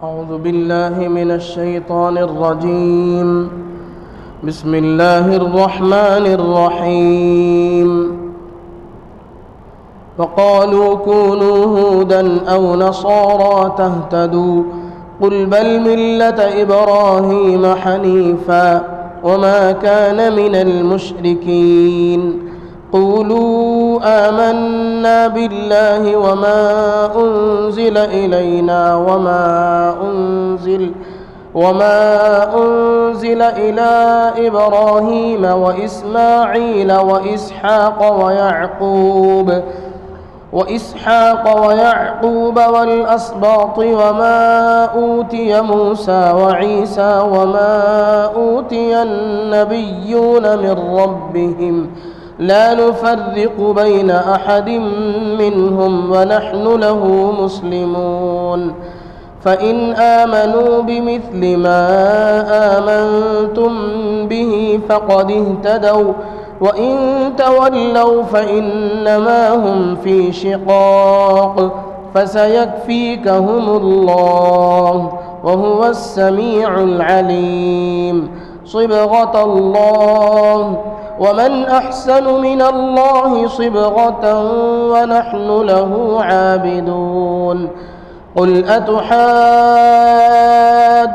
أعوذ بالله من الشيطان الرجيم. بسم الله الرحمن الرحيم. وقالوا كونوا هودا أو نصارى تهتدوا قل بل ملة إبراهيم حنيفا وما كان من المشركين قولوا آمنا بالله وما أنزل إلينا وما أنزل إلى إبراهيم وإسماعيل وإسحاق ويعقوب والأسباط وما أوتي موسى وعيسى وما أوتي النبيون من ربهم لا نفرق بين أحد منهم ونحن له مسلمون فإن آمنوا بمثل ما آمنتم به فقد اهتدوا وإن تولوا فإنما هم في شقاق فسيكفيكهم الله وهو السميع العليم صبغة الله ومن أحسن من الله صبغة ونحن له عابدون قل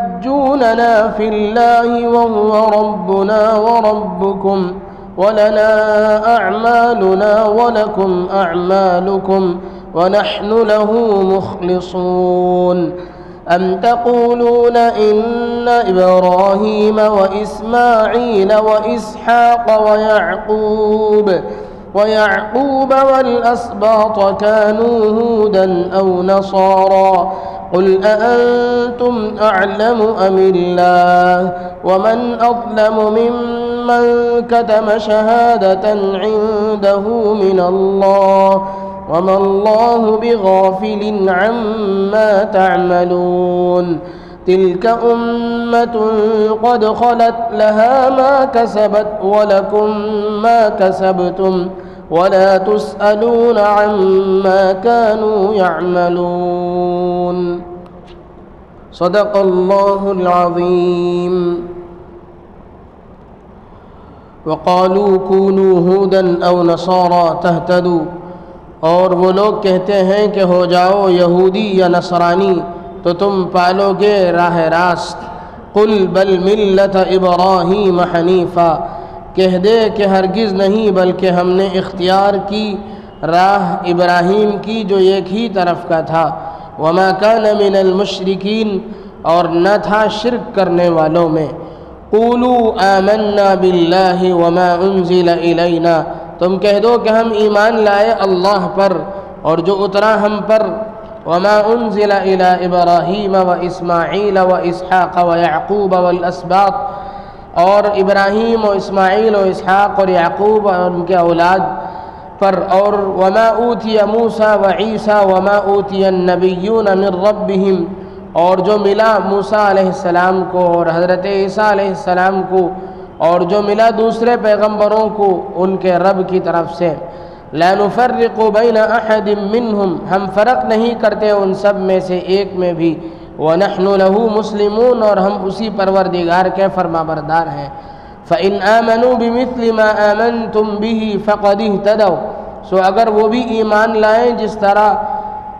أتحاجوننا في الله وهو ربنا وربكم ولنا أعمالنا ولكم أعمالكم ونحن له مخلصون أم تقولون إن إبراهيم وإسماعيل وإسحاق ويعقوب والأسباط كانوا هودا أو نصارى قل أأنتم أعلم أم الله ومن أظلم ممن كتم شهادة عنده من الله وما الله بغافل عما تعملون تلك أمة قد خلت لها ما كسبت ولكم ما كسبتم ولا تسألون عما كانوا يعملون صدق الله العظيم. وقالوا كونوا هودا أو نصارى تهتدوا، اور وہ لوگ کہتے ہیں کہ ہو جاؤ یہودی یا نصرانی تو تم پالو گے راہ راست. قل بل ملت ابراہیم حنیفا، کہہ دے کہ ہرگز نہیں بلکہ ہم نے اختیار کی راہ ابراہیم کی جو ایک ہی طرف کا تھا. وما کان من المشرکین، اور نہ تھا شرک کرنے والوں میں. قولوا آمنا باللہ وما انزل الینا، تم کہہ دو کہ ہم ایمان لائے اللہ پر اور جو اترا ہم پر. وما انزل الى ابراہیم و اسماعیل و اسحاق و یعقوب والاسباط، اور ابراہیم و اسماعیل و اسحاق اور یعقوب اور ان کے اولاد پر. اور وما اوتی موسیٰ و عیسیٰ وما اوتی النبیون من ربهم، اور جو ملا موسیٰ علیہ السلام کو اور حضرت عیسیٰ علیہ السلام کو، اور جو ملا دوسرے پیغمبروں کو ان کے رب کی طرف سے. لا نفرق بین احد منہم، ہم فرق نہیں کرتے ان سب میں سے ایک میں بھی. ونحن له مسلمون، اور ہم اسی پروردگار کے فرما بردار ہیں. فإن آمنوا بمثل ما آمنتم به فقد اهتدوا، سو اگر وہ بھی ایمان لائیں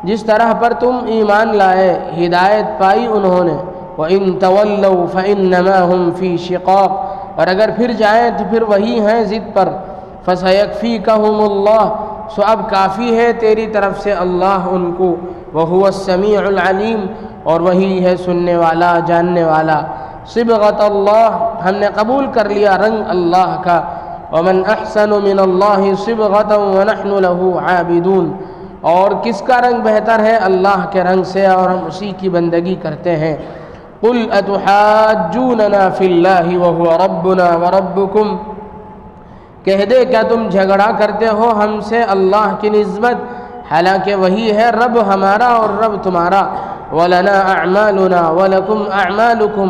جس طرح پر تم ایمان لائے، ہدایت پائی انہوں نے. وإن تولوا فإنما هم في شقاق، اور اگر پھر جائیں تو پھر وہی ہیں ضد پر. فسيكفيكهم الله، سو اب کافی ہے تیری طرف سے اللہ ان کو. وهو السميع العليم، اور وہی ہے سننے والا جاننے والا. صبغۃ اللہ، ہم نے قبول کر لیا رنگ اللہ کا. ومن احسن من اللہ صبغۃ ونحن له عابدون، اور کس کا رنگ بہتر ہے اللہ کے رنگ سے اور ہم اسی کی بندگی کرتے ہیں. قل اتحاجوننا فی اللہ وهو ربنا وربکم، کہہ دے کیا تم جھگڑا کرتے ہو ہم سے اللہ کی نسبت، حالانکہ وہی ہے رب ہمارا اور رب تمہارا. وَلَنَا أَعْمَالُنَا وَلَكُمْ أَعْمَالُكُمْ،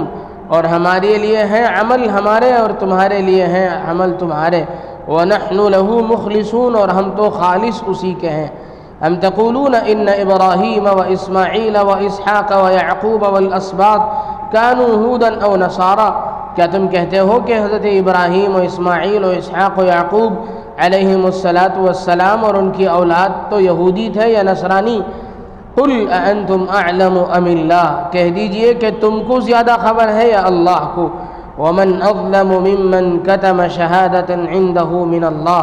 اور ہمارے لیے ہیں عمل ہمارے اور تمہارے لیے ہیں عمل تمہارے. وَنَحْنُ لَهُ مُخْلِصُونَ، اور ہم تو خالص اسی کے ہیں. ام تقولون ان ابراہیم و اسماعیل و اسحاق و یعقوب والاسباط کانوا ہودا او نصارا، کیا تم کہتے ہو کہ حضرت ابراہیم و اسماعیل و اسحاق و یعقوب علیہم السلام اور ان کی اولاد تو یہودی تھے یا نصرانی؟ قل اانتم اعلم ام اللہ، کہہ دیجئے کہ تم کو زیادہ خبر ہے یا اللہ کو۔ ومن اظلم ممن کتم شہادۃ عندہ من اللہ،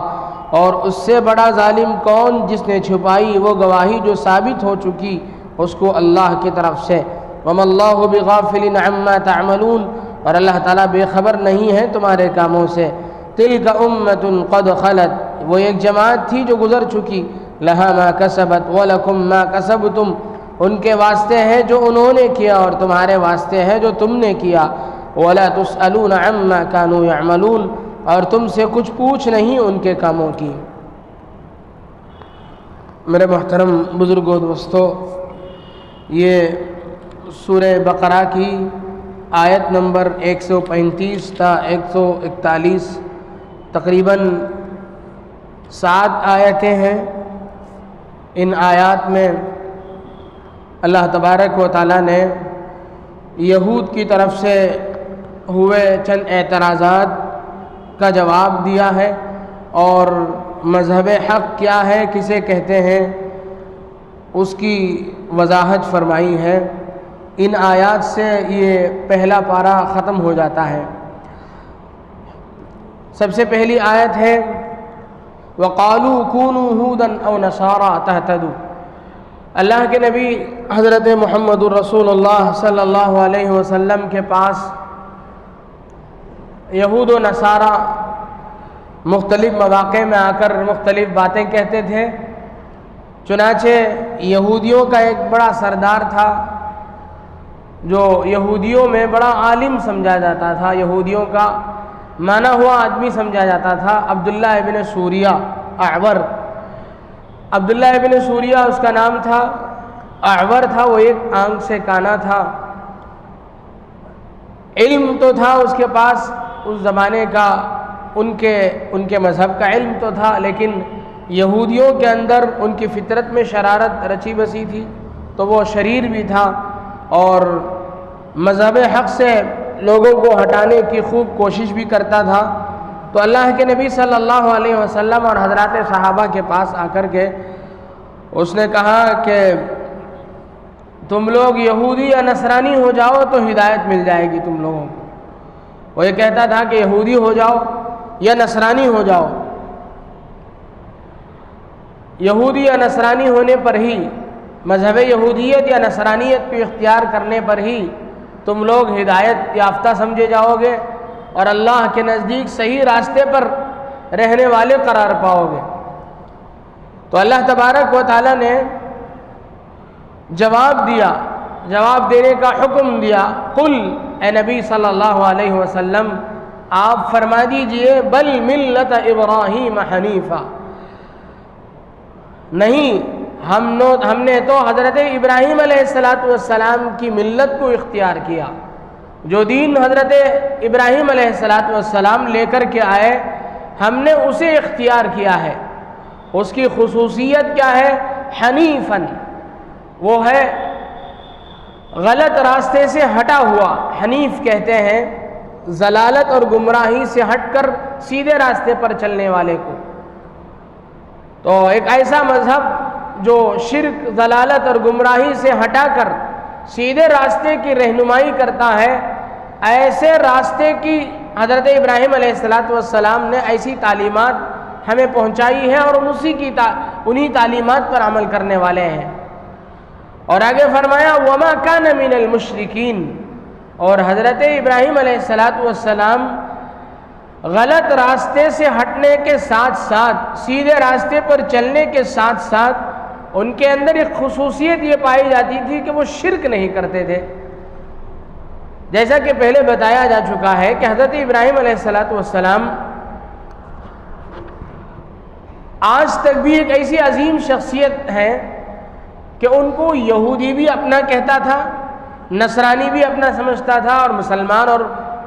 اور اس سے بڑا ظالم کون جس نے چھپائی وہ گواہی جو ثابت ہو چکی اس کو اللہ کی طرف سے۔ وما اللہ بغافل عما تعملون، اور اللہ تعالیٰ بے خبر نہیں ہے تمہارے کاموں سے۔ تلک امۃ قد خلت، وہ ایک جماعت تھی جو گزر چکی، لہا ما کسبت ولکم ما کسبتم، ان کے واسطے ہے جو انہوں نے کیا اور تمہارے واسطے ہے جو تم نے کیا۔ ولا تسألون عما كانوا يعملون، اور تم سے کچھ پوچھ نہیں ان کے کاموں کی۔ میرے محترم بزرگوں دوستو، یہ سورہ بقرہ کی آیت نمبر 135 تا 141 تقریباً 7 آیتیں ہیں۔ ان آیات میں اللہ تبارک و تعالیٰ نے یہود کی طرف سے ہوئے چند اعتراضات کا جواب دیا ہے، اور مذہب حق کیا ہے، کسے کہتے ہیں، اس کی وضاحت فرمائی ہے۔ ان آیات سے یہ پہلا پارہ ختم ہو جاتا ہے۔ سب سے پہلی آیت ہے وَقَالُوا كُونُوا هُودًا أَوْ نَصَارَىٰ تَهْتَدُوا۔ اللہ کے نبی حضرت محمد الرسول اللہ صلی اللہ علیہ وسلم کے پاس یہود و نصارہ مختلف مواقع میں آ کر مختلف باتیں کہتے تھے۔ چنانچہ یہودیوں کا ایک بڑا سردار تھا جو یہودیوں میں بڑا عالم سمجھا جاتا تھا، یہودیوں کا مانا ہوا آدمی سمجھا جاتا تھا، عبداللہ ابن سوریہ اعور۔ عبداللہ ابن سوریہ اس کا نام تھا، اعور تھا، وہ ایک آنکھ سے کانا تھا۔ علم تو تھا اس کے پاس اس زمانے کا، ان کے مذہب کا علم تو تھا، لیکن یہودیوں کے اندر ان کی فطرت میں شرارت رچی بسی تھی، تو وہ شریر بھی تھا اور مذہب حق سے لوگوں کو ہٹانے کی خوب کوشش بھی کرتا تھا۔ تو اللہ کے نبی صلی اللہ علیہ وسلم اور حضرات صحابہ کے پاس آ کر کے اس نے کہا کہ تم لوگ یہودی یا نصرانی ہو جاؤ تو ہدایت مل جائے گی تم لوگوں کو۔ وہ یہ کہتا تھا کہ یہودی ہو جاؤ یا نصرانی ہو جاؤ، یہودی یا نصرانی ہونے پر ہی، مذہب یہودیت یا نصرانیت کو اختیار کرنے پر ہی تم لوگ ہدایت یافتہ سمجھے جاؤ گے اور اللہ کے نزدیک صحیح راستے پر رہنے والے قرار پاؤ گے۔ تو اللہ تبارک و تعالیٰ نے جواب دیا، جواب دینے کا حکم دیا، قل، اے نبی صلی اللہ علیہ وسلم آپ فرما دیجئے، بل ملت ابراہیم حنیفہ، نہیں، ہم نے تو حضرت ابراہیم علیہ السلام کی ملت کو اختیار کیا، جو دین حضرت ابراہیم علیہ السلام لے کر کے آئے ہم نے اسے اختیار کیا ہے۔ اس کی خصوصیت کیا ہے؟ حنیفاً، وہ ہے غلط راستے سے ہٹا ہوا۔ حنیف کہتے ہیں ضلالت اور گمراہی سے ہٹ کر سیدھے راستے پر چلنے والے کو۔ تو ایک ایسا مذہب جو شرک، ضلالت اور گمراہی سے ہٹا کر سیدھے راستے کی رہنمائی کرتا ہے، ایسے راستے کی حضرت ابراہیم علیہ السلام نے ایسی تعلیمات ہمیں پہنچائی ہے اور انہی تعلیمات پر عمل کرنے والے ہیں۔ اور آگے فرمایا وما کان من المشرکین، اور حضرت ابراہیم علیہ السلام غلط راستے سے ہٹنے کے ساتھ ساتھ، سیدھے راستے پر چلنے کے ساتھ ساتھ، ان کے اندر ایک خصوصیت یہ پائی جاتی تھی کہ وہ شرک نہیں کرتے تھے۔ جیسا کہ پہلے بتایا جا چکا ہے کہ حضرت ابراہیم علیہ السلام آج تک بھی ایک ایسی عظیم شخصیت ہے کہ ان کو یہودی بھی اپنا کہتا تھا، نصرانی بھی اپنا سمجھتا تھا، اور مسلمان اور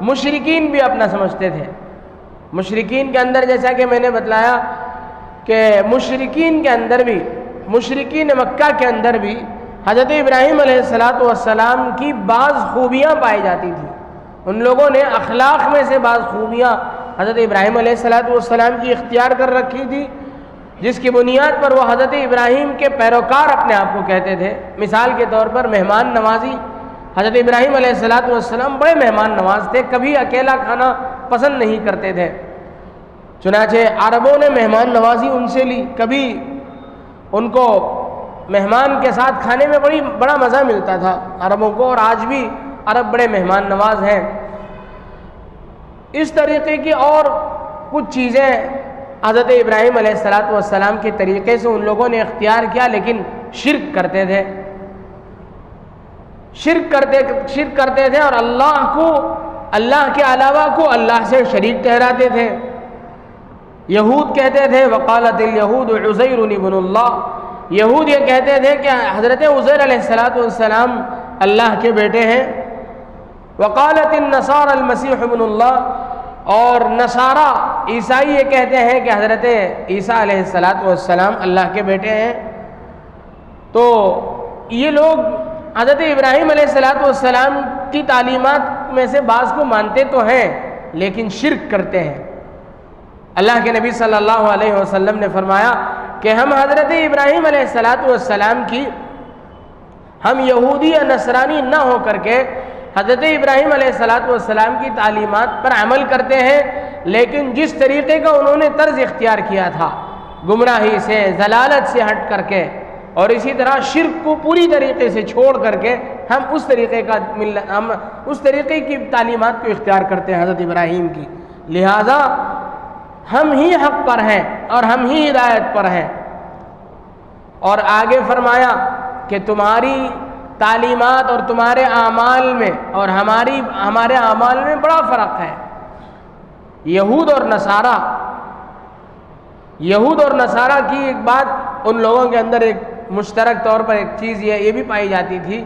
مشرکین بھی اپنا سمجھتے تھے۔ مشرکین کے اندر جیسا کہ میں نے بتلایا کہ مشرکین کے اندر بھی مشرکین مکہ کے اندر بھی حضرت ابراہیم علیہ السلام کی بعض خوبیاں پائی جاتی تھیں. ان لوگوں نے اخلاق میں سے بعض خوبیاں حضرت ابراہیم علیہ السلام کی اختیار کر رکھی تھی، جس کی بنیاد پر وہ حضرت ابراہیم کے پیروکار اپنے آپ کو کہتے تھے. مثال کے طور پر مہمان نوازی. حضرت ابراہیم علیہ السلام بڑے مہمان نواز تھے، کبھی اکیلا کھانا پسند نہیں کرتے تھے. چنانچہ عربوں نے مہمان نوازی ان سے لی، کبھی ان کو مہمان کے ساتھ کھانے میں بڑا مزہ ملتا تھا عربوں کو، اور آج بھی عرب بڑے مہمان نواز ہیں. اس طریقے کی اور کچھ چیزیں حضرت ابراہیم علیہ السلام کے طریقے سے ان لوگوں نے اختیار کیا، لیکن شرک کرتے تھے. شرک کرتے تھے اور اللہ کے علاوہ کو اللہ سے شریک ٹھہراتے تھے. یہود کہتے تھے وقالت الیہود عزیر ابن اللہ، یہود یہ کہتے تھے کہ حضرت عزیر علیہ السلام اللہ کے بیٹے ہیں. وقالت النصارى المسیح ابن اللہ، اور نصارہ عیسائی یہ کہتے ہیں کہ حضرت عیسیٰ علیہ السلام اللہ کے بیٹے ہیں. تو یہ لوگ حضرت ابراہیم علیہ السلام کی تعلیمات میں سے بعض کو مانتے تو ہیں لیکن شرک کرتے ہیں. اللہ کے نبی صلی اللہ علیہ وسلم نے فرمایا کہ ہم حضرت ابراہیم علیہ السلام کی، ہم یہودی یا نصرانی نہ ہو کر کے حضرت ابراہیم علیہ السلام کی تعلیمات پر عمل کرتے ہیں، لیکن جس طریقے کا انہوں نے طرز اختیار کیا تھا، گمراہی سے، ضلالت سے ہٹ کر کے، اور اسی طرح شرک کو پوری طریقے سے چھوڑ کر کے ہم اس طریقے کی تعلیمات کو اختیار کرتے ہیں حضرت ابراہیم کی. لہذا ہم ہی حق پر ہیں اور ہم ہی ہدایت پر ہیں. اور آگے فرمایا کہ تمہاری تعلیمات اور تمہارے اعمال میں اور ہمارے اعمال میں بڑا فرق ہے. یہود اور نصارہ کی ایک بات ان لوگوں کے اندر ایک مشترک طور پر ایک چیز یہ بھی پائی جاتی تھی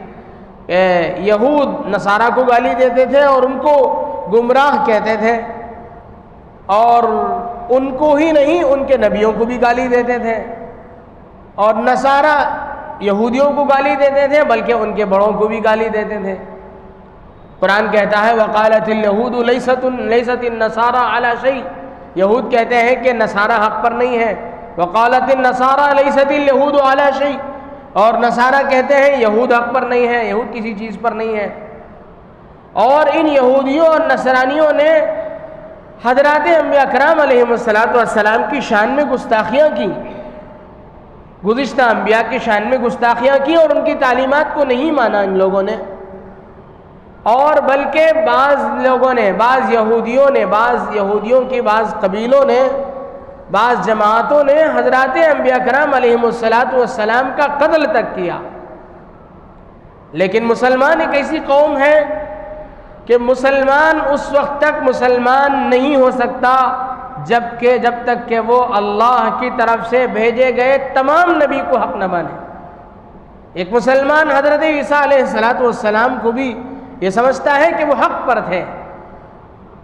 کہ یہود نصارہ کو گالی دیتے تھے اور ان کو گمراہ کہتے تھے، اور ان کو ہی نہیں ان کے نبیوں کو بھی گالی دیتے تھے. اور نصارہ یہودیوں کو گالی دیتے تھے بلکہ ان کے بڑوں کو بھی گالی دیتے تھے. قرآن کہتا ہے وقالت الیہود لیست النصارى علی شیء، یہود کہتے ہیں کہ نصارہ حق پر نہیں ہے. وقالت النصارى لیست الیہود علی شیء، اور نصارہ کہتے ہیں یہود حق پر نہیں ہے، یہود کسی چیز پر نہیں ہے. اور ان یہودیوں اور نصرانیوں نے حضرات انبیاء کرام علیہم السلام کی شان میں گستاخیاں کی، گزشتہ انبیاء کی شان میں گستاخیاں کی، اور ان کی تعلیمات کو نہیں مانا ان لوگوں نے. اور بلکہ بعض یہودیوں کی بعض قبیلوں نے، بعض جماعتوں نے حضرات انبیاء کرام علیہم السلام کا قتل تک کیا. لیکن مسلمان ایک ایسی قوم ہے کہ مسلمان اس وقت تک مسلمان نہیں ہو سکتا جب تک کہ وہ اللہ کی طرف سے بھیجے گئے تمام نبی کو حق نہ مانے. ایک مسلمان حضرت عیسیٰ علیہ السلام کو بھی یہ سمجھتا ہے کہ وہ حق پر تھے،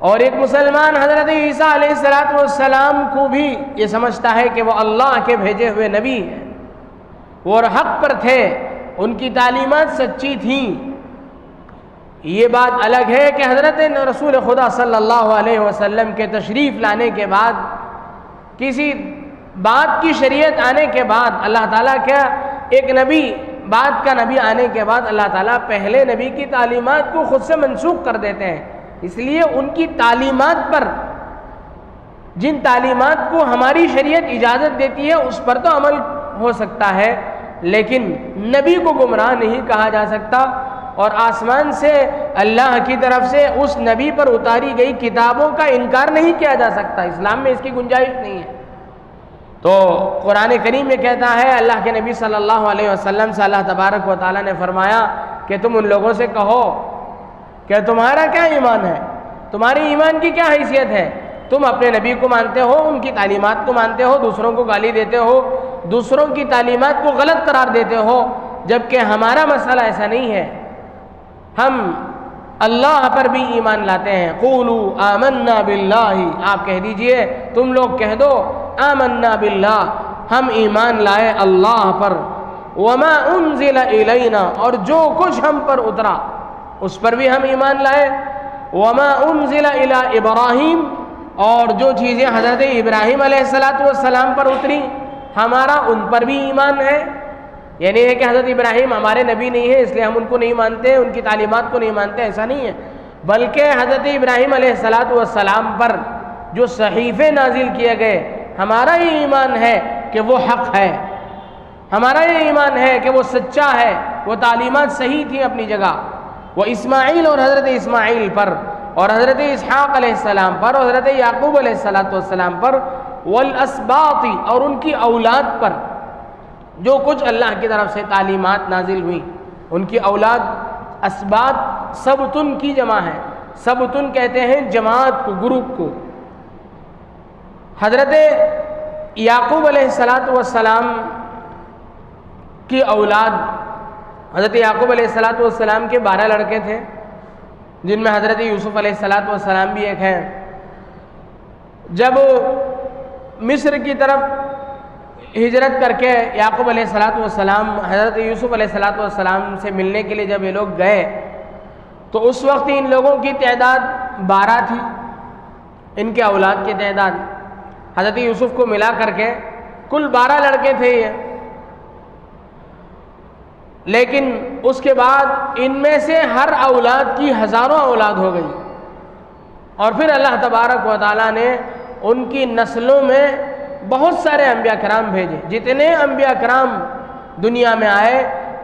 اور ایک مسلمان حضرت عیسیٰ علیہ السلام کو بھی یہ سمجھتا ہے کہ وہ اللہ کے بھیجے ہوئے نبی ہیں، وہ حق پر تھے، ان کی تعلیمات سچی تھیں. یہ بات الگ ہے کہ حضرت رسول خدا صلی اللہ علیہ وسلم کے تشریف لانے کے بعد، کسی بات کی شریعت آنے کے بعد، اللہ تعالیٰ کا ایک نبی، بعد کا نبی آنے کے بعد اللہ تعالیٰ پہلے نبی کی تعلیمات کو خود سے منسوخ کر دیتے ہیں. اس لیے ان کی تعلیمات پر، جن تعلیمات کو ہماری شریعت اجازت دیتی ہے اس پر تو عمل ہو سکتا ہے، لیکن نبی کو گمراہ نہیں کہا جا سکتا، اور آسمان سے اللہ کی طرف سے اس نبی پر اتاری گئی کتابوں کا انکار نہیں کیا جا سکتا. اسلام میں اس کی گنجائش نہیں ہے. تو قرآن کریم میں کہتا ہے، اللہ کے نبی صلی اللہ علیہ وسلم سے اللہ تبارک و تعالیٰ نے فرمایا کہ تم ان لوگوں سے کہو کہ تمہارا کیا ایمان ہے، تمہاری ایمان کی کیا حیثیت ہے. تم اپنے نبی کو مانتے ہو، ان کی تعلیمات کو مانتے ہو، دوسروں کو گالی دیتے ہو، دوسروں کی تعلیمات کو غلط قرار دیتے ہو، جبکہ ہمارا مسئلہ ایسا نہیں ہے. ہم اللہ پر بھی ایمان لاتے ہیں. قولوا آمنا باللہ، آپ کہہ دیجئے، تم لوگ کہہ دو آمنا باللہ، ہم ایمان لائے اللہ پر، وما انزل الینا، اور جو کچھ ہم پر اترا اس پر بھی ہم ایمان لائے، وما انزل الی ابراہیم، اور جو چیزیں حضرت ابراہیم علیہ السلام پر اتری ہمارا ان پر بھی ایمان ہے۔ یعنی ہے کہ حضرت ابراہیم ہمارے نبی نہیں ہے اس لیے ہم ان کو نہیں مانتے، ان کی تعلیمات کو نہیں مانتے، ایسا نہیں ہے، بلکہ حضرت ابراہیم علیہ السلام پر جو صحیفے نازل کیے گئے ہمارا یہ ایمان ہے کہ وہ حق ہے، ہمارا یہ ایمان ہے کہ وہ سچا ہے، وہ تعلیمات صحیح تھیں اپنی جگہ۔ وہ اسماعیل اور حضرت اسماعیل پر، اور حضرت اسحاق علیہ السلام پر، اور حضرت یعقوب علیہ السلام پر، والاسباط، اور ان کی اولاد پر جو کچھ اللہ کی طرف سے تعلیمات نازل ہوئیں، ان کی اولاد اسباط سبتن کی جمع ہے، سبتن کہتے ہیں جماعت کو، گروپ کو۔ حضرت یعقوب علیہ السلام کی اولاد، حضرت یعقوب علیہ السلام کے 12 لڑکے تھے، جن میں حضرت یوسف علیہ السلام بھی ایک ہیں۔ جب مصر کی طرف ہجرت کر کے یعقوب علیہ السلام حضرت یوسف علیہ السلام سے ملنے کے لیے جب یہ لوگ گئے تو اس وقت ان لوگوں کی تعداد 12 تھی، ان کے اولاد کی تعداد حضرت یوسف کو ملا کر کے کل 12 لڑکے تھے یہ، لیکن اس کے بعد ان میں سے ہر اولاد کی ہزاروں اولاد ہو گئی، اور پھر اللہ تبارک و تعالیٰ نے ان کی نسلوں میں بہت سارے انبیاء کرام بھیجے، جتنے انبیاء کرام دنیا میں آئے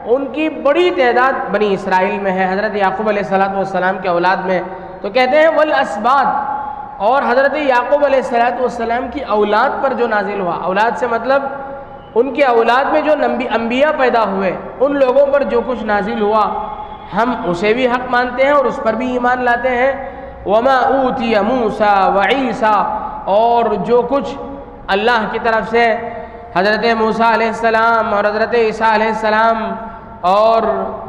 ان کی بڑی تعداد بنی اسرائیل میں ہے، حضرت یعقوب علیہ السلام کے اولاد میں۔ تو کہتے ہیں والاسباط، اور حضرت یعقوب علیہ السلام کی اولاد پر جو نازل ہوا، اولاد سے مطلب ان کی اولاد میں جو انبیاء پیدا ہوئے ان لوگوں پر جو کچھ نازل ہوا ہم اسے بھی حق مانتے ہیں اور اس پر بھی ایمان لاتے ہیں۔ وما اوتی موسیٰ وعیسیٰ، اور جو کچھ اللہ کی طرف سے حضرت موسیٰ علیہ السلام اور حضرت عیسیٰ علیہ السلام اور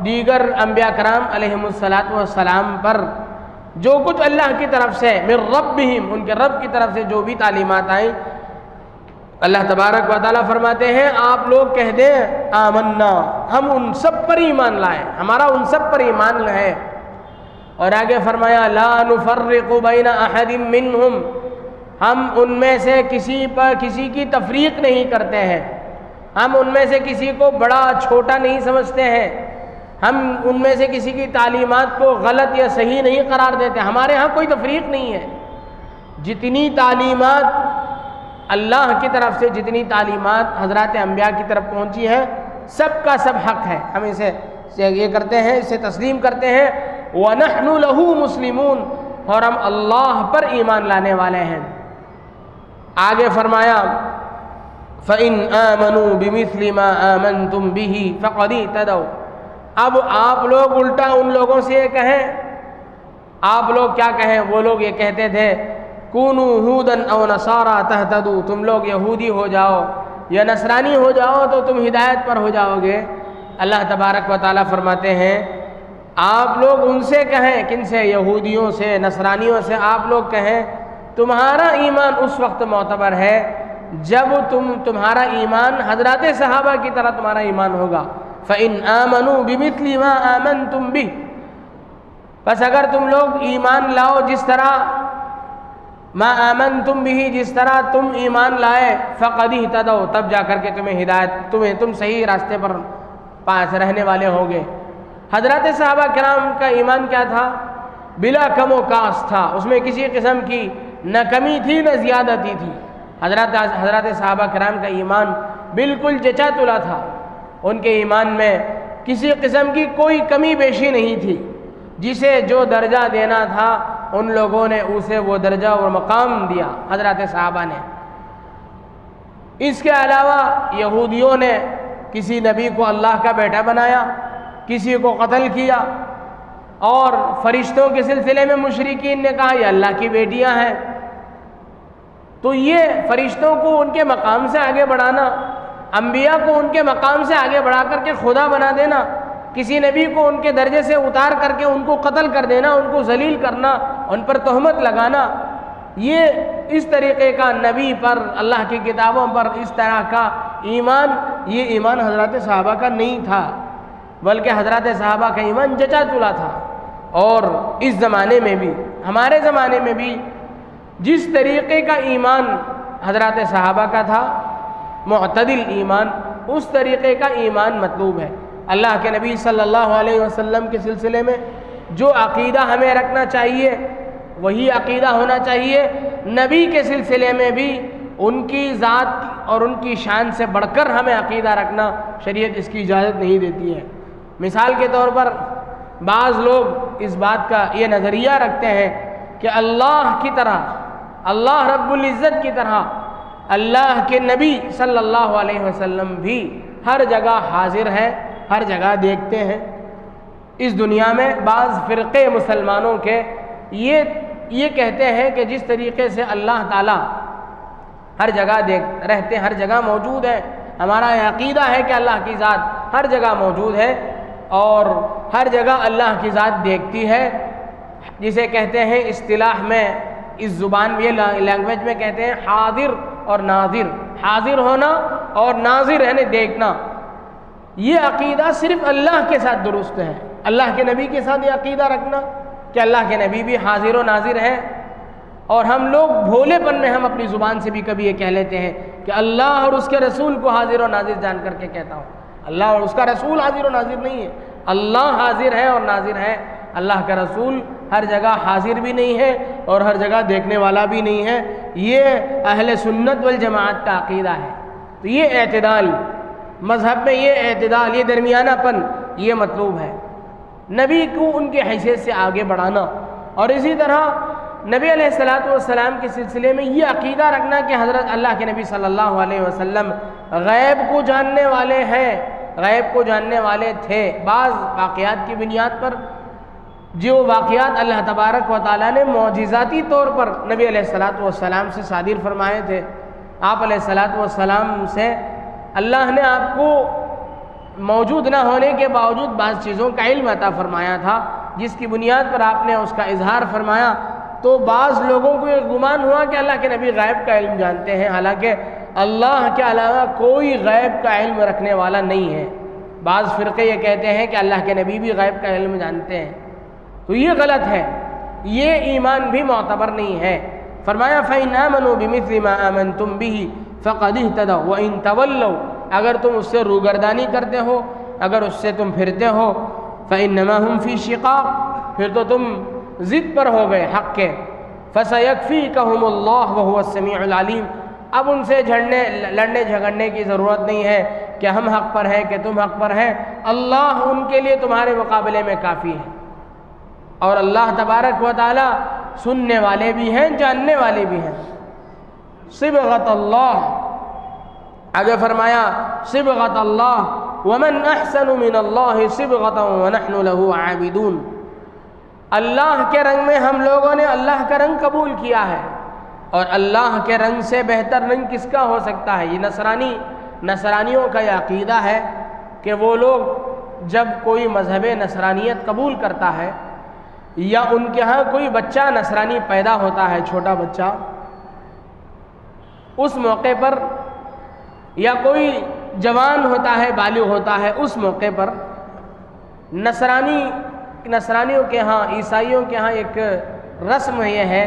دیگر انبیاء کرام علیہم السلام پر جو کچھ اللہ کی طرف سے من ربہم، ان کے رب کی طرف سے جو بھی تعلیمات آئیں، اللہ تبارک و تعالیٰ فرماتے ہیں آپ لوگ کہہ دیں آمنا، ہم ان سب پر ایمان لائے، ہمارا ان سب پر ایمان ہے۔ اور آگے فرمایا لا نفرق بین احد منہم، ہم ان میں سے کسی کی تفریق نہیں کرتے ہیں، ہم ان میں سے کسی کو بڑا چھوٹا نہیں سمجھتے ہیں، ہم ان میں سے کسی کی تعلیمات کو غلط یا صحیح نہیں قرار دیتے، ہمارے ہاں کوئی تفریق نہیں ہے۔ جتنی تعلیمات اللہ کی طرف سے، جتنی تعلیمات حضرات انبیاء کی طرف پہنچی ہے سب کا سب حق ہے، ہم اسے یہ کرتے ہیں، اسے تسلیم کرتے ہیں۔ وَنَحْنُ لَهُ مُسْلِمُونَ، اور ہم اللہ پر ایمان لانے والے ہیں۔ آگے فرمایا فَإِنْ آمَنُوا بِمِثْلِ مَا آمَنْتُمْ بِهِ فَقَدِ اهْتَدَوْا، اب آپ لوگ الٹا ان لوگوں سے یہ کہیں، آپ لوگ کیا کہیں، وہ لوگ یہ کہتے تھے کونوا ہودن او نصارا تہتدوا، تم لوگ یہودی ہو جاؤ یا نصرانی ہو جاؤ تو تم ہدایت پر ہو جاؤ گے۔ اللہ تبارک و تعالیٰ فرماتے ہیں آپ لوگ ان سے کہیں، کن سے؟ یہودیوں سے، نصرانیوں سے آپ لوگ کہیں تمہارا ایمان اس وقت معتبر ہے جب تمہارا ایمان حضرات صحابہ کی طرح تمہارا ایمان ہوگا۔ فَإِنْ آمَنُوا بِمِثْلِ مَا آمَنْتُمْ بِهِ، بس اگر تم لوگ ایمان لاؤ جس طرح ما آمنتم به، جس طرح تم ایمان لائے، فقد اہتدوا، تب جا کر کے تمہیں ہدایت، تم صحیح راستے پر پاس رہنے والے ہوں گے۔ حضرات صحابہ کرام کا ایمان کیا تھا؟ بلا کم و کاس تھا، اس میں کسی قسم کی نہ کمی تھی نہ زیادتی تھی۔ حضرات صحابہ کرام کا ایمان بالکل جچا تلا تھا، ان کے ایمان میں کسی قسم کی کوئی کمی بیشی نہیں تھی، جسے جو درجہ دینا تھا ان لوگوں نے اسے وہ درجہ اور مقام دیا حضرات صحابہ نے۔ اس کے علاوہ یہودیوں نے کسی نبی کو اللہ کا بیٹا بنایا، کسی کو قتل کیا، اور فرشتوں کے سلسلے میں مشرکین نے کہا یہ اللہ کی بیٹیاں ہیں۔ تو یہ فرشتوں کو ان کے مقام سے آگے بڑھانا، انبیاء کو ان کے مقام سے آگے بڑھا کر کے خدا بنا دینا، کسی نبی کو ان کے درجے سے اتار کر کے ان کو قتل کر دینا، ان کو ذلیل کرنا، ان پر تہمت لگانا، یہ اس طریقے کا نبی پر، اللہ کی کتابوں پر اس طرح کا ایمان، یہ ایمان حضرات صحابہ کا نہیں تھا، بلکہ حضرات صحابہ کا ایمان جچا چلا تھا۔ اور اس زمانے میں بھی، ہمارے زمانے میں بھی جس طریقے کا ایمان حضرات صحابہ کا تھا، معتدل ایمان، اس طریقے کا ایمان مطلوب ہے۔ اللہ کے نبی صلی اللہ علیہ وسلم کے سلسلے میں جو عقیدہ ہمیں رکھنا چاہیے وہی عقیدہ ہونا چاہیے۔ نبی کے سلسلے میں بھی ان کی ذات اور ان کی شان سے بڑھ کر ہمیں عقیدہ رکھنا شریعت اس کی اجازت نہیں دیتی ہے۔ مثال کے طور پر بعض لوگ اس بات کا یہ نظریہ رکھتے ہیں کہ اللہ کی طرح، اللہ رب العزت کی طرح اللہ کے نبی صلی اللہ علیہ وسلم بھی ہر جگہ حاضر ہیں، ہر جگہ دیکھتے ہیں۔ اس دنیا میں بعض فرقے مسلمانوں کے یہ کہتے ہیں کہ جس طریقے سے اللہ تعالیٰ ہر جگہ رہتے ہیں، ہر جگہ موجود ہے، ہمارا یہ عقیدہ ہے کہ اللہ کی ذات ہر جگہ موجود ہے اور ہر جگہ اللہ کی ذات دیکھتی ہے، جسے کہتے ہیں اصطلاح میں، اس زبان میں، لینگویج میں کہتے ہیں حاضر اور ناظر، حاضر ہونا اور ناظر یعنی دیکھنا۔ یہ عقیدہ صرف اللہ کے ساتھ درست ہے۔ اللہ کے نبی کے ساتھ یہ عقیدہ رکھنا کہ اللہ کے نبی بھی حاضر و ناظر ہیں، اور ہم لوگ بھولے پن میں ہم اپنی زبان سے بھی کبھی یہ کہہ لیتے ہیں کہ اللہ اور اس کے رسول کو حاضر و ناظر جان کر کے کہتا ہوں۔ اللہ اور اس کا رسول حاضر و ناظر نہیں ہے، اللہ حاضر ہے اور ناظر ہے، اللہ کا رسول ہر جگہ حاضر بھی نہیں ہے اور ہر جگہ دیکھنے والا بھی نہیں ہے۔ یہ اہل سنت والجماعت کا عقیدہ ہے۔ تو یہ اعتدال، مذہب میں یہ اعتدال، یہ درمیانہ پن، یہ مطلوب ہے، نبی کو ان کی حیثیت سے آگے بڑھانا۔ اور اسی طرح نبی علیہ السلام کے سلسلے میں یہ عقیدہ رکھنا کہ حضرت اللہ کے نبی صلی اللہ علیہ وسلم غیب کو جاننے والے ہیں، غیب کو جاننے والے تھے۔ بعض واقعات کی بنیاد پر، جو واقعات اللہ تبارک و تعالیٰ نے معجزاتی طور پر نبی علیہ السلام سے صادر فرمائے تھے، آپ علیہ السلام سے اللہ نے آپ کو موجود نہ ہونے کے باوجود بعض چیزوں کا علم عطا فرمایا تھا، جس کی بنیاد پر آپ نے اس کا اظہار فرمایا۔ تو بعض لوگوں کو یہ گمان ہوا کہ اللہ کے نبی غیب کا علم جانتے ہیں، حالانکہ اللہ کے علاوہ کوئی غیب کا علم رکھنے والا نہیں ہے۔ بعض فرقے یہ کہتے ہیں کہ اللہ کے نبی بھی غیب کا علم جانتے ہیں، تو یہ غلط ہے، یہ ایمان بھی معتبر نہیں ہے۔ فرمایا فَإِنْ آمَنُوا بِمِثْلِ مَا آمَنْتُمْ بِهِ فَقَدِ اهْتَدَوْا وَإِنْ تَوَلَّوْا، اگر تم اس سے روگردانی کرتے ہو، اگر اس سے تم پھرتے ہو، فَإِنَّمَا هُمْ فِي شِقَاقٍ، پھر تو تم ضد پر ہو گئے حق کے۔ فَسَيَكْفِيكَهُمُ اللَّهُ وَهُوَ السَّمِيعُ الْعَلِيمُ، اب ان سے لڑنے جھگڑنے کی ضرورت نہیں ہے کہ ہم حق پر ہیں کہ تم حق پر ہیں، اللہ ان کے لیے تمہارے مقابلے میں کافی ہے، اور اللہ تبارک و تعالی سننے والے بھی ہیں، جاننے والے بھی ہیں۔ صبغۃ اللہ، آگے فرمایا صبغۃ اللہ ومن احسن من اللہ صبغۃ ونحن له عابدون، اللہ کے رنگ میں ہم لوگوں نے اللہ کا رنگ قبول کیا ہے، اور اللہ کے رنگ سے بہتر رنگ کس کا ہو سکتا ہے؟ یہ نصرانیوں کا یہ عقیدہ ہے کہ وہ لوگ جب کوئی مذہب نصرانیت قبول کرتا ہے، یا ان کے ہاں کوئی بچہ نصرانی پیدا ہوتا ہے، چھوٹا بچہ، اس موقع پر، یا کوئی جوان ہوتا ہے، بالغ ہوتا ہے، اس موقع پر نصرانیوں کے ہاں، عیسائیوں کے ہاں ایک رسم یہ ہے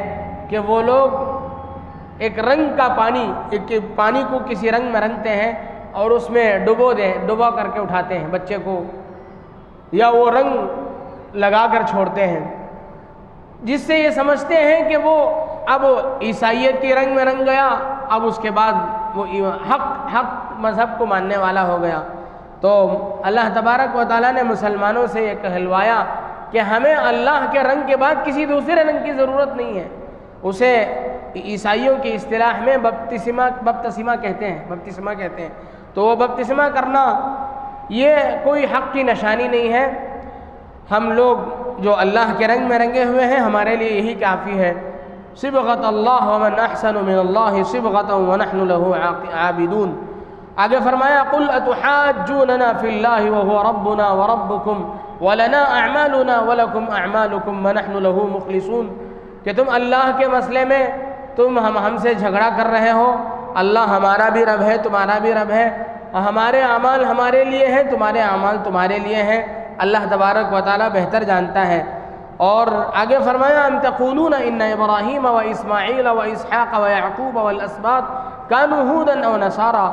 کہ وہ لوگ ایک رنگ کا پانی کو کسی رنگ میں رنگتے ہیں اور اس میں ڈبو کر کے اٹھاتے ہیں بچے کو، یا وہ رنگ لگا کر چھوڑتے ہیں، جس سے یہ سمجھتے ہیں کہ وہ اب عیسائیت کی رنگ میں رنگ گیا، اب اس کے بعد وہ حق مذہب کو ماننے والا ہو گیا۔ تو اللہ تبارک و تعالیٰ نے مسلمانوں سے یہ کہلوایا کہ ہمیں اللہ کے رنگ کے بعد کسی دوسرے رنگ کی ضرورت نہیں ہے۔ اسے عیسائیوں کی اصطلاح میں بپتسمہ کہتے ہیں۔ تو وہ بپتسمہ کرنا یہ کوئی حق کی نشانی نہیں ہے۔ ہم لوگ جو اللہ کے رنگ میں رنگے ہوئے ہیں، ہمارے لیے یہی کافی ہے۔ صبغۃ اللہ ومن احسن من اللہ صبغۃ ونحن له عابدون، آگے فرمایا قل اتحاجوننا فی اللہ وهو ربنا وربکم ولنا اعمالنا ولکم اعمالکم ونحن له مخلصون، کہ تم اللہ کے مسئلے میں تم ہم سے جھگڑا کر رہے ہو، اللہ ہمارا بھی رب ہے، تمہارا بھی رب ہے، ہمارے اعمال ہمارے لیے ہیں، تمہارے اعمال تمہارے لیے ہیں، اللہ تبارک و تعالیٰ بہتر جانتا ہے۔ اور آگے فرمایا ام تقولون ان ابراہیم و اسماعیل و اسحاق و یعقوب والاسباط کانوا ھودا او نصارا،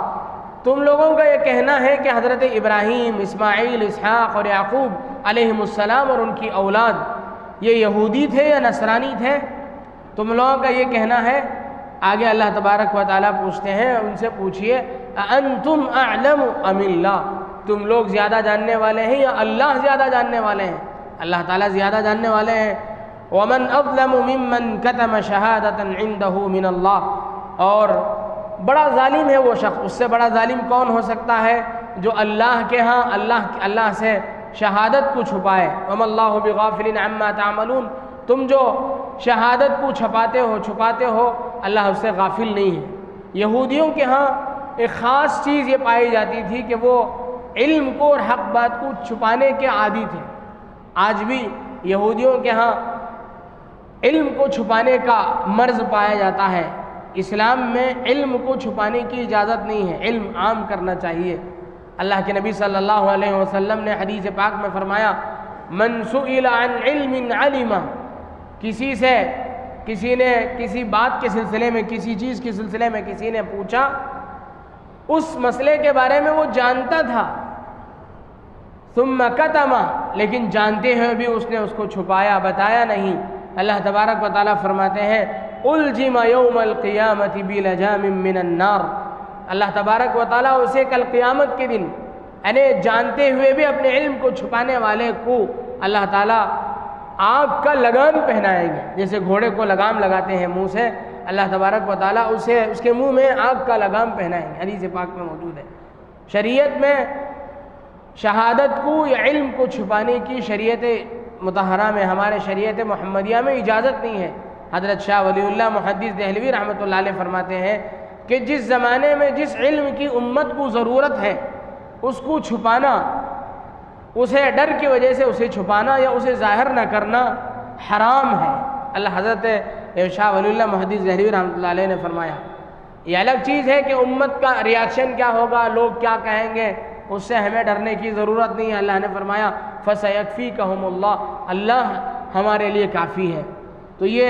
تم لوگوں کا یہ کہنا ہے کہ حضرت ابراہیم، اسماعیل، اسحاق اور یعقوب علیہم السلام اور ان کی اولاد یہ یہودی تھے یا نصرانی تھے، تم لوگوں کا یہ کہنا ہے۔ آگے اللہ تبارک و تعالیٰ پوچھتے ہیں، ان سے پوچھئے اَأَنْتُمْ أَعْلَمُ أَمِ اللَّهُ، تم لوگ زیادہ جاننے والے ہیں یا اللہ زیادہ جاننے والے ہیں؟ اللہ تعالیٰ زیادہ جاننے والے ہیں۔ وَمَنْ أَظْلَمُ مِمَّنْ كَتَمَ شَهَادَةً عِنْدَهُ مِنَ اللَّهِ، اور بڑا ظالم ہے وہ شخص، اس سے بڑا ظالم کون ہو سکتا ہے جو اللہ کے ہاں اللہ سے شہادت کو چھپائے۔ وَمَا اللَّهُ بِغَافِلٍ عَمَّا تَعْمَلُونَ، تم جو شہادت کو چھپاتے ہو اللہ اس سے غافل نہیں ہے۔ یہودیوں کے ہاں ایک خاص چیز یہ پائی جاتی تھی کہ وہ علم کو اور حق بات کو چھپانے کے عادی تھے۔ آج بھی یہودیوں کے ہاں علم کو چھپانے کا مرض پایا جاتا ہے۔ اسلام میں علم کو چھپانے کی اجازت نہیں ہے، علم عام کرنا چاہیے۔ اللہ کے نبی صلی اللہ علیہ وسلم نے حدیث پاک میں فرمایا من سئل عن علم علم، کسی نے کسی بات کے سلسلے میں، کسی چیز کے سلسلے میں کسی نے پوچھا، اس مسئلے کے بارے میں وہ جانتا تھا، ثم کتم، لیکن جانتے ہوئے بھی اس نے اس کو چھپایا، بتایا نہیں، اللہ تبارک و تعالیٰ فرماتے ہیں الجم یوم القیامت بلجام من النار، اللہ تبارک و تعالیٰ اسے کل قیامت کے دن، یعنی جانتے ہوئے بھی اپنے علم کو چھپانے والے کو اللہ تعالیٰ آگ کا لگام پہنائیں گے۔ جیسے گھوڑے کو لگام لگاتے ہیں منہ سے، اللہ تبارک و تعالیٰ اس کے منہ میں آگ کا لگام پہنائیں گے، حدیث پاک میں موجود ہے۔ شریعت میں شہادت کو یا علم کو چھپانے کی شریعت مطہرہ میں، ہمارے شریعت محمدیہ میں اجازت نہیں ہے۔ حضرت شاہ ولی اللہ محدث دہلوی رحمۃ اللہ علیہ فرماتے ہیں کہ جس زمانے میں جس علم کی امت کو ضرورت ہے اس کو چھپانا، اسے ڈر کی وجہ سے اسے چھپانا یا اسے ظاہر نہ کرنا حرام ہے۔ اللہ حضرت شاہ ولی اللہ محدث دہلوی رحمۃ اللہ علیہ نے فرمایا یہ الگ چیز ہے کہ امت کا ریاکشن کیا ہوگا، لوگ کیا کہیں گے، اس سے ہمیں ڈرنے کی ضرورت نہیں ہے۔ اللہ نے فرمایا فَسَيَكْفِيكَهُمُ اللَّهُ، اللہ ہمارے لیے کافی ہے۔ تو یہ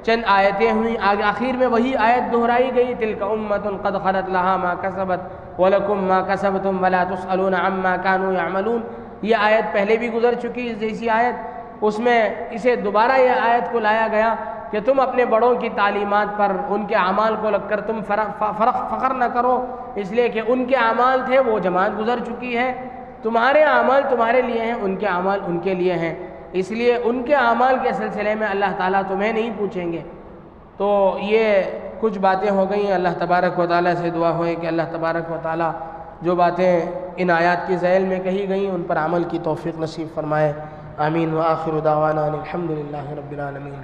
چند آیتیں ہوئیں، آخر میں وہی آیت دہرائی گئی تِلْكَ أُمَّةٌ قَدْ خَلَتْ لَهَا مَا كَسَبَتْ وَلَكُمْ مَا كَسَبْتُمْ وَلَا تُسْأَلُونَ عَمَّا كَانُوا يَعْمَلُونَ۔ یہ آیت پہلے بھی گزر چکی اس جیسی آیت، اس میں اسے دوبارہ یہ آیت کو لایا گیا کہ تم اپنے بڑوں کی تعلیمات پر، ان کے اعمال کو لگ کر تم فخر نہ کرو، اس لیے کہ ان کے اعمال تھے وہ جماعت گزر چکی ہے، تمہارے اعمال تمہارے لیے ہیں، ان کے اعمال ان کے لیے ہیں، اس لیے ان کے اعمال کے سلسلے میں اللہ تعالیٰ تمہیں نہیں پوچھیں گے۔ تو یہ کچھ باتیں ہو گئیں۔ اللہ تبارک و تعالیٰ سے دعا ہوئے کہ اللہ تبارک و تعالیٰ جو باتیں ان آیات کی ذیل میں کہی گئیں ان پر عمل کی توفیق نصیب فرمائے۔ آمین۔ وآخر دعوانا الحمد للہ رب العالمین۔